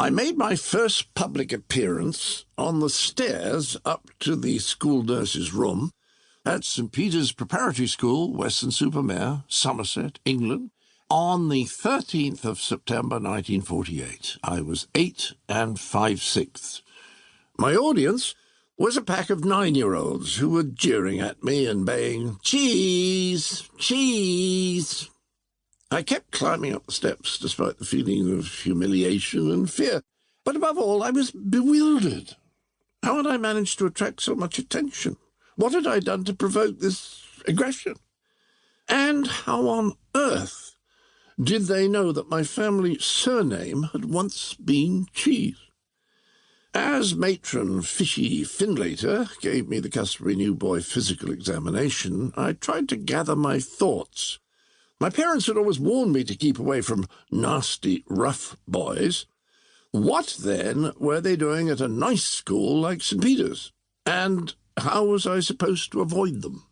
I made my first public appearance on the stairs up to the school nurse's room at St. Peter's Preparatory School, Weston-super-Mare, Somerset, England, on the 13th of September 1948. I was 8 5/6. My audience was a pack of 9-year-olds who were jeering at me and baying, "Cheese! Cheese!" I kept climbing up the steps despite the feeling of humiliation and fear. But above all, I was bewildered. How had I managed to attract so much attention? What had I done to provoke this aggression? And how on earth did they know that my family surname had once been Cheese? As matron Fishy Findlater gave me the customary new boy physical examination, I tried to gather my thoughts. My parents had always warned me to keep away from nasty, rough boys. What, then, were they doing at a nice school like St. Peter's? And how was I supposed to avoid them?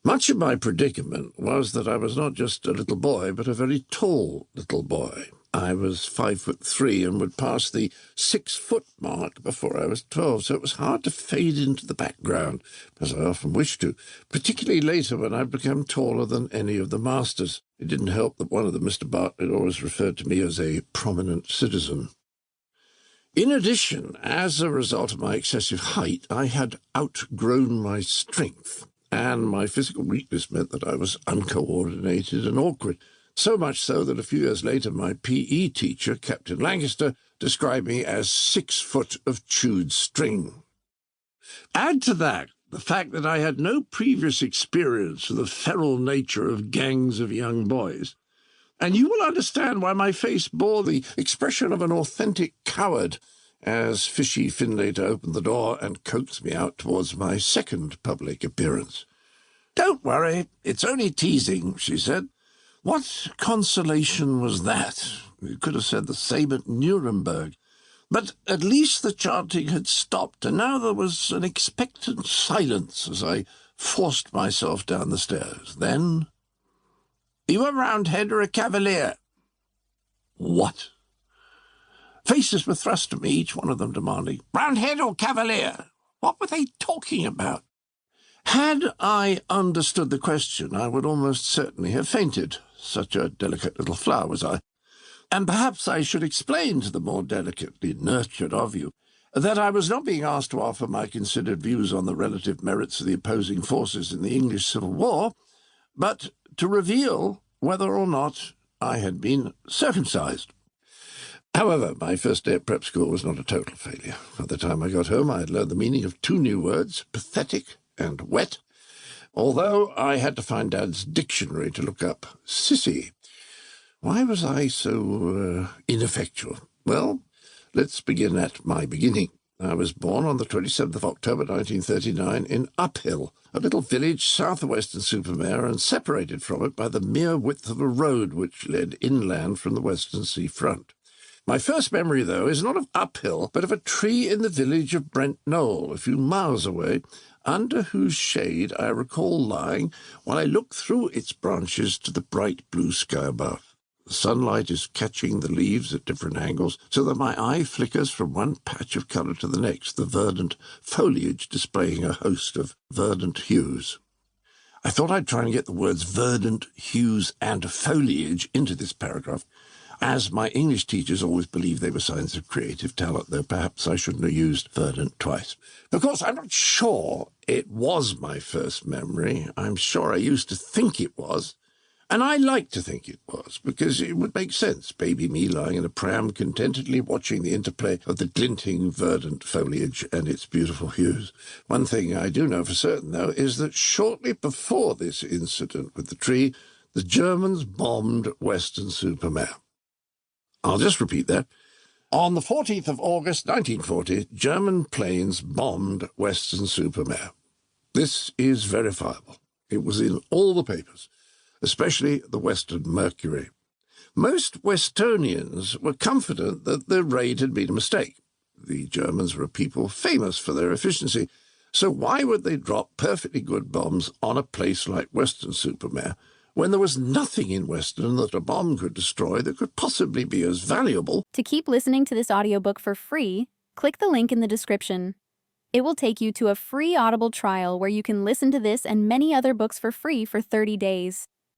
Much of my predicament was that I was not just a little boy, but a very tall little boy. I was 5'3" and would pass the 6-foot mark before I was 12, so it was hard to fade into the background, as I often wished to, particularly later when I'd become taller than any of the masters. It didn't help that one of them, Mr. Bartlett, always referred to me as a prominent citizen. In addition, as a result of my excessive height, I had outgrown my strength, and my physical weakness meant that I was uncoordinated and awkward. So much so that a few years later my PE teacher, Captain Lancaster, described me as 6 foot of chewed string. Add to that the fact that I had no previous experience of the feral nature of gangs of young boys, and you will understand why my face bore the expression of an authentic coward as Fishy Findlater opened the door and coaxed me out towards my second public appearance. "Don't worry, it's only teasing," she said. What consolation was that? You could have said the same at Nuremberg. But at least the chanting had stopped, and now there was an expectant silence as I forced myself down the stairs. Then, "Are you a Roundhead or a Cavalier?" What? Faces were thrust at me, each one of them demanding, "Roundhead or Cavalier?" What were they talking about? Had I understood the question, I would almost certainly have fainted. Such a delicate little flower was I. And perhaps I should explain to the more delicately nurtured of you that I was not being asked to offer my considered views on the relative merits of the opposing forces in the English Civil War, but to reveal whether or not I had been circumcised. However, my first day at prep school was not a total failure. By the time I got home, I had learned the meaning of 2 new words, pathetic and wet, although I had to find Dad's dictionary to look up sissy. Why was I so ineffectual? Well, let's begin at my beginning. I was born on the 27th of October 1939 in Uphill, a little village south of Weston-super-Mare and separated from it by the mere width of a road which led inland from the Western Sea front. My first memory, though, is not of Uphill, but of a tree in the village of Brent Knoll, a few miles away, under whose shade I recall lying while I looked through its branches to the bright blue sky above. The sunlight is catching the leaves at different angles, so that my eye flickers from one patch of colour to the next, the verdant foliage displaying a host of verdant hues. I thought I'd try and get the words verdant, hues, and foliage into this paragraph, as my English teachers always believed they were signs of creative talent, though perhaps I shouldn't have used verdant twice. Of course, I'm not sure it was my first memory. I'm sure I used to think it was, and I like to think it was, because it would make sense, baby me lying in a pram contentedly watching the interplay of the glinting verdant foliage and its beautiful hues. One thing I do know for certain, though, is that shortly before this incident with the tree, the Germans bombed Weston-super-Mare. I'll just repeat that. On the 14th of August 1940, German planes bombed Weston-super-Mare. This is verifiable. It was in all the papers, especially the Western Mercury. Most Westonians were confident that the raid had been a mistake. The Germans were a people famous for their efficiency, so why would they drop perfectly good bombs on a place like Weston-super-Mare, when there was nothing in Weston that a bomb could destroy that could possibly be as valuable. To keep listening to this audiobook for free, click the link in the description. It will take you to a free Audible trial where you can listen to this and many other books for free for 30 days.